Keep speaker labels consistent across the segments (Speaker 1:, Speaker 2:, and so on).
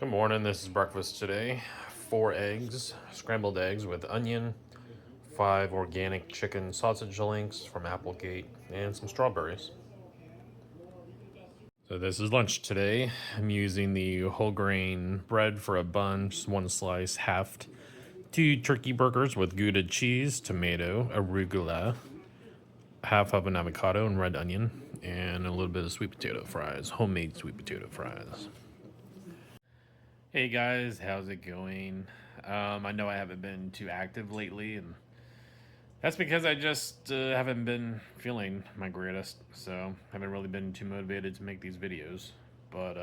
Speaker 1: Good morning, this is breakfast today. 4 eggs, scrambled eggs with onion, 5 organic chicken sausage links from Applegate, and some strawberries. So this is lunch today. I'm using the whole grain bread for a bun, just 1 slice, halved, 2 turkey burgers with Gouda cheese, tomato, arugula, half of an avocado and red onion, and a little bit of sweet potato fries, homemade sweet potato fries. Hey guys, how's it going? I know I haven't been too active lately, and that's because I just haven't been feeling my greatest, so haven't really been too motivated to make these videos. But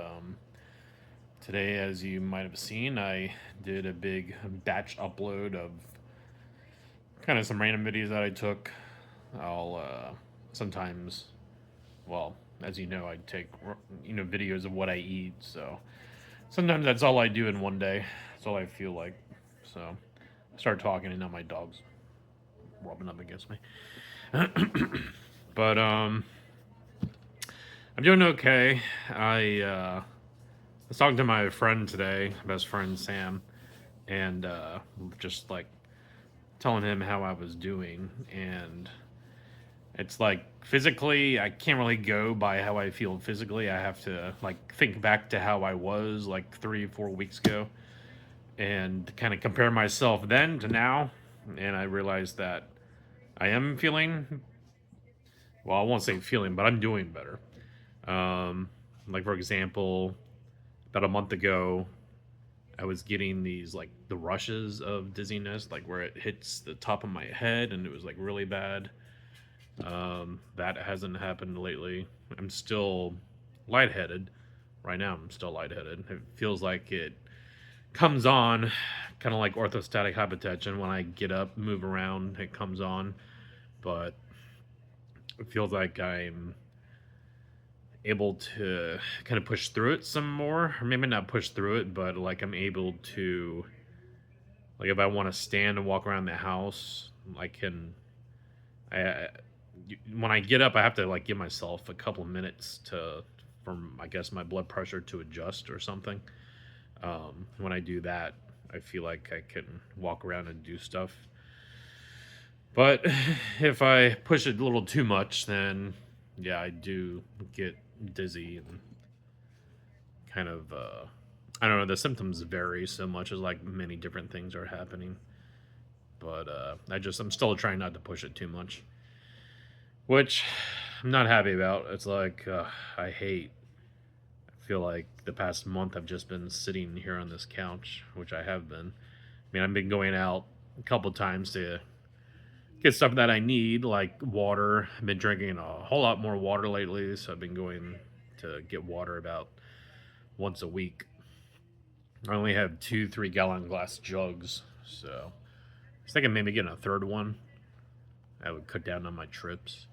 Speaker 1: today, as you might have seen, I did a big batch upload of kind of some random videos that I took. I'll sometimes, well, as you know, I take videos of what I eat, so sometimes that's all I do in one day. That's all I feel like. So I start talking and now my dog's rubbing up against me. But I'm doing okay. I was talking to my friend today, best friend Sam, and just like telling him how I was doing, and it's like physically I can't really go by how I feel physically. I have to like think back to how I was like 3-4 weeks ago and kind of compare myself then to now, and I realized that I am feeling, well, I won't say feeling, but I'm doing better. Like for example, about a month ago I was getting these like the rushes of dizziness, like where it hits the top of my head and it was like really bad. That hasn't happened lately. I'm still lightheaded. Right now, I'm still lightheaded. It feels like it comes on, kind of like orthostatic hypotension. When I get up, move around, it comes on. But it feels like I'm able to kind of push through it some more. Or maybe not push through it, but like I'm able to, like if I want to stand and walk around the house, I can. When I get up, I have to like give myself a couple of minutes to, from I guess my blood pressure to adjust or something. When I do that, I feel like I can walk around and do stuff. But if I push it a little too much, then yeah, I do get dizzy and kind of I don't know. The symptoms vary so much as like many different things are happening. But I'm still trying not to push it too much, which I'm not happy about. It's like I feel like the past month I've just been sitting here on this couch, which I have been. I mean, I've been going out a couple times to get stuff that I need, like water. I've been drinking a whole lot more water lately, so I've been going to get water about once a week. I only have 2 3-gallon glass jugs, so I was thinking maybe getting a third one. I would cut down on my trips.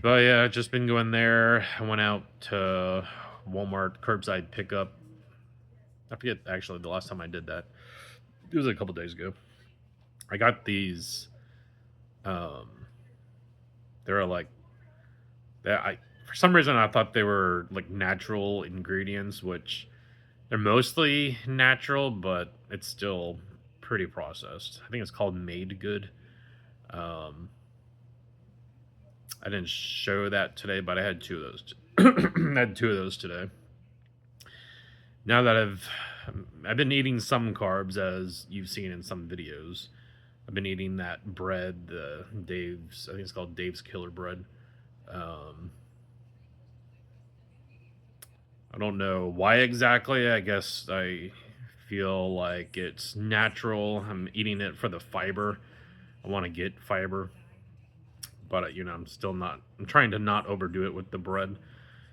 Speaker 1: But yeah, just been going there. I went out to Walmart curbside pickup. I forget actually the last time I did that. It was a couple days ago. I got these. They're like, for some reason I thought they were like natural ingredients, which they're mostly natural, but it's still pretty processed. I think it's called Made Good. I didn't show that today, but I had 2 of those. I had 2 of those today. Now that I've been eating some carbs, as you've seen in some videos. I've been eating that bread, the Dave's. I think it's called Dave's Killer Bread. I don't know why exactly. I guess I feel like it's natural. I'm eating it for the fiber. I want to get fiber. But I'm still not. I'm trying to not overdo it with the bread.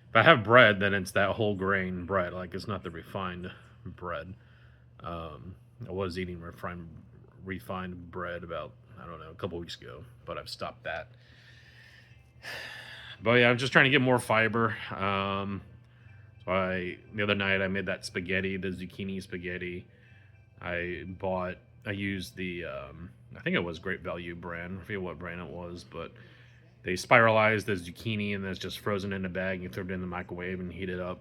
Speaker 1: If I have bread, then it's that whole grain bread. Like it's not the refined bread. I was eating refined bread about, I don't know, a couple weeks ago, but I've stopped that. But yeah, I'm just trying to get more fiber. So the other night I made that spaghetti, the zucchini spaghetti. I used the I think it was Great Value brand. I forget what brand it was, but they spiralized the zucchini and then it's just frozen in a bag. You throw it in the microwave and heat it up.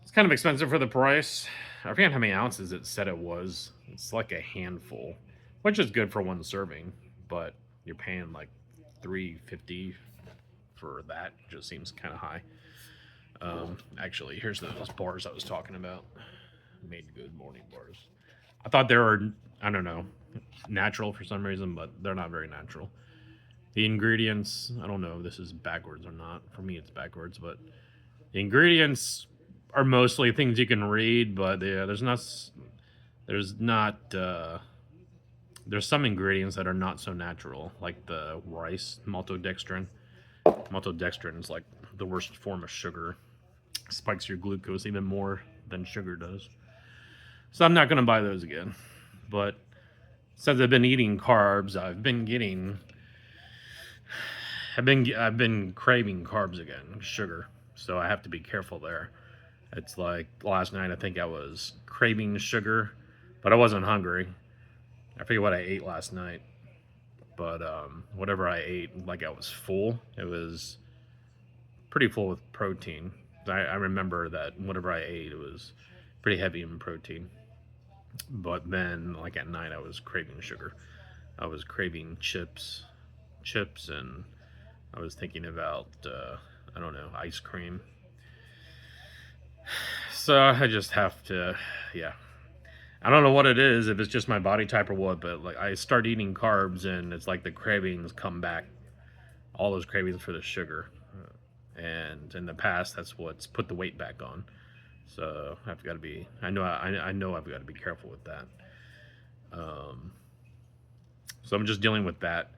Speaker 1: It's kind of expensive for the price. I forget how many ounces it said it was. It's like a handful, which is good for one serving, but you're paying like $3.50 for that. Just seems kind of high. Actually, here's those bars I was talking about. Made good morning bars. I thought they were, I don't know, natural for some reason, but they're not very natural. The ingredients, I don't know if this is backwards or not. For me, it's backwards, but the ingredients are mostly things you can read, but yeah, there's some ingredients that are not so natural, like the rice, maltodextrin. Maltodextrin is like the worst form of sugar. Spikes your glucose even more than sugar does. So I'm not going to buy those again. But since I've been eating carbs, I've been craving carbs again, sugar. So I have to be careful there. It's like last night I think I was craving sugar, but I wasn't hungry. I forget what I ate last night. But whatever I ate, like I was full. It was pretty full with protein. I remember that whatever I ate, it was pretty heavy in protein. But then, like at night, I was craving sugar. I was craving chips, and I was thinking about, I don't know, ice cream. So I just have to, yeah. I don't know what it is, if it's just my body type or what, but like I start eating carbs and it's like the cravings come back. All those cravings for the sugar. And in the past, that's what's put the weight back on. So I've got to be. I know I've got to be careful with that. So I'm just dealing with that.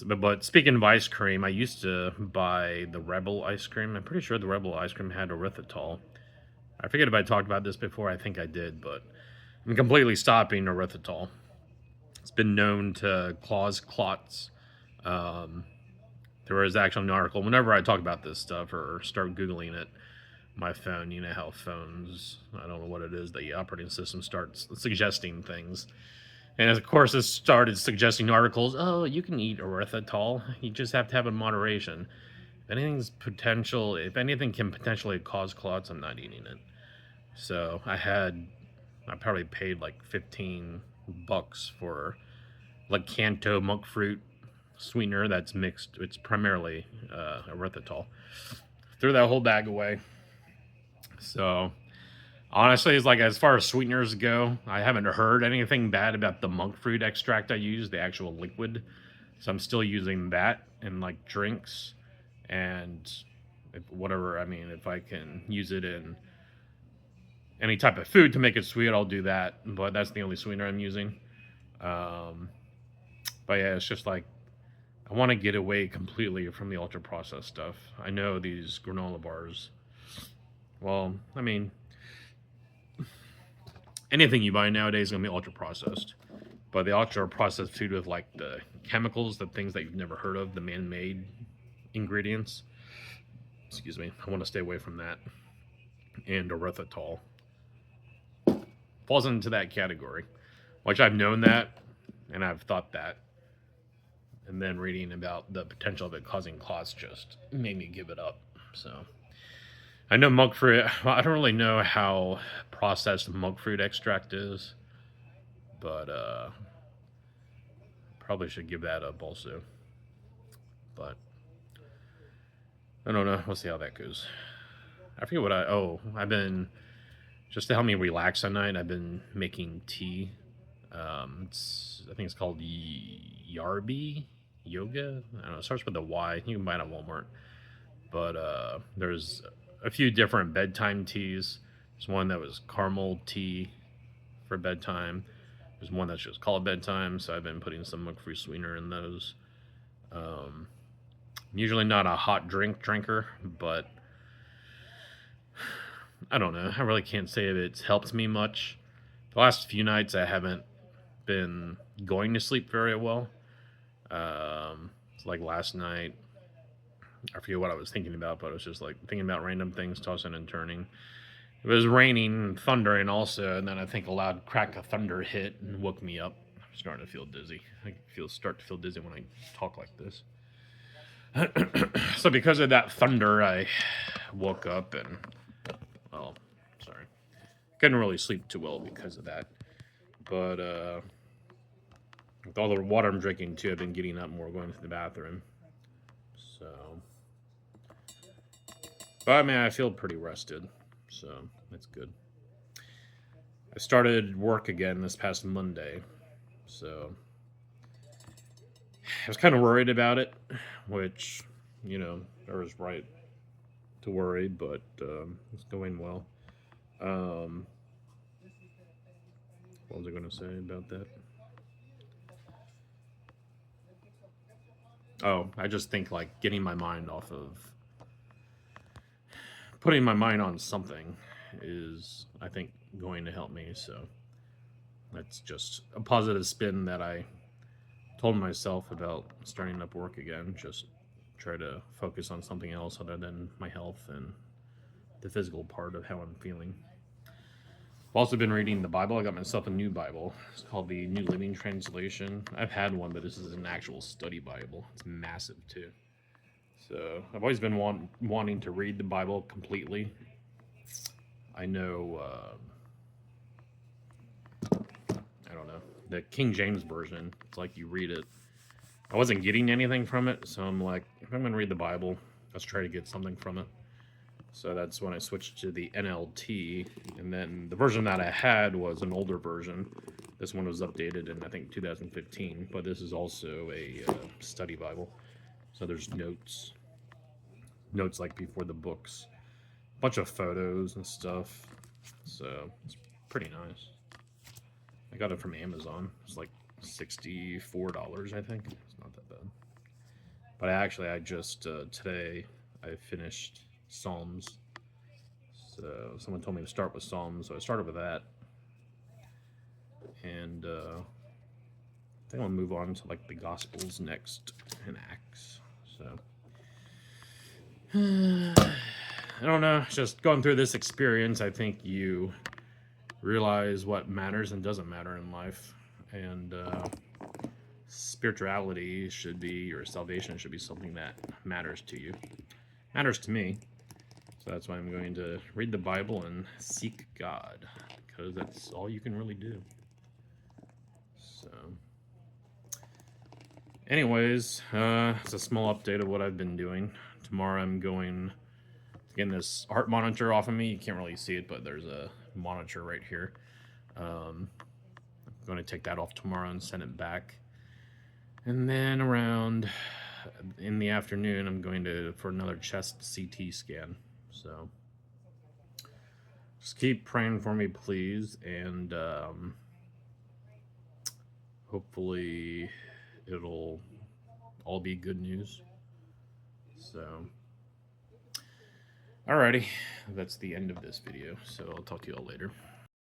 Speaker 1: But speaking of ice cream, I used to buy the Rebel ice cream. I'm pretty sure the Rebel ice cream had erythritol. I forget if I talked about this before. I think I did, but I'm completely stopping erythritol. It's been known to cause clots. There was actually an article. Whenever I talk about this stuff or start Googling it, my phone, you know how phones, I don't know what it is, the operating system starts suggesting things. And of course, it started suggesting articles. Oh, you can eat erythritol. You just have to have it in moderation. If anything can potentially cause clots, I'm not eating it. So I probably paid like $15 for like Canto monk fruit sweetener that's mixed. It's primarily erythritol. Threw that whole bag away. So honestly, it's like as far as sweeteners go, I haven't heard anything bad about the monk fruit extract I use, the actual liquid. So I'm still using that in like drinks and if I can use it in any type of food to make it sweet, I'll do that. But that's the only sweetener I'm using. But yeah, it's just like I want to get away completely from the ultra processed stuff. I know these granola bars. Well, I mean, anything you buy nowadays is gonna be ultra processed. But the ultra processed food with like the chemicals, the things that you've never heard of, the man-made ingredients. Excuse me, I want to stay away from that. And erythritol falls into that category, which I've known that and I've thought that. And then reading about the potential of it causing clots just made me give it up. So I know monk fruit. Well, I don't really know how processed monk fruit extract is, but probably should give that up also. But I don't know. We'll see how that goes. I forget what I've been, just to help me relax at night, I've been making tea. I think it's called Yarbi Yoga. I don't know. It starts with a Y. You can buy it at Walmart. But there's a few different bedtime teas. There's one that was caramel tea for bedtime. There's one that's just called bedtime. So I've been putting some monk fruit sweetener in those. I'm usually not a hot drinker, but I don't know. I really can't say if it's helped me much. The last few nights I haven't been going to sleep very well. It's like last night, I forget what I was thinking about, but I was just like thinking about random things, tossing and turning. It was raining and thundering also, and then I think a loud crack of thunder hit and woke me up. I'm starting to feel dizzy. I start to feel dizzy when I talk like this. So because of that thunder, I woke up and well, sorry. Couldn't really sleep too well because of that. But with all the water I'm drinking too, I've been getting up more, going to the bathroom. So, but I mean, I feel pretty rested, so that's good. I started work again this past Monday, so I was kind of worried about it, which, I was right to worry, but it's going well. Um, what was I going to say about that? Oh, I just think like getting my mind off of putting my mind on something is, I think, going to help me. So that's just a positive spin that I told myself about starting up work again. Just try to focus on something else other than my health and the physical part of how I'm feeling. I've also been reading the Bible. I got myself a new Bible. It's called the New Living Translation. I've had one, but this is an actual study Bible. It's massive too. So I've always been wanting to read the Bible completely. I know, I don't know, the King James Version, it's like you read it. I wasn't getting anything from it, so I'm like, if I'm going to read the Bible, let's try to get something from it. So that's when I switched to the NLT, and then the version that I had was an older version. This one was updated in, I think, 2015, but this is also a study Bible. So there's notes like before the books, a bunch of photos and stuff. So it's pretty nice. I got it from Amazon. It's like $64, I think. It's not that bad. But I just today I finished Psalms. So someone told me to start with Psalms, so I started with that. And I think I'll move on to like the Gospels next and Acts. So I don't know. Just going through this experience, I think you realize what matters and doesn't matter in life, and spirituality should be, your salvation should be something that matters to you, matters to me. So that's why I'm going to read the Bible and seek God, because that's all you can really do. So anyways, it's a small update of what I've been doing. Tomorrow I'm going to get this heart monitor off of me. You can't really see it, but there's a monitor right here. I'm going to take that off tomorrow and send it back. And then around in the afternoon, I'm going to for another chest CT scan. So just keep praying for me, please, and hopefully it'll all be good news. So alrighty, that's the end of this video. So I'll talk to you all later.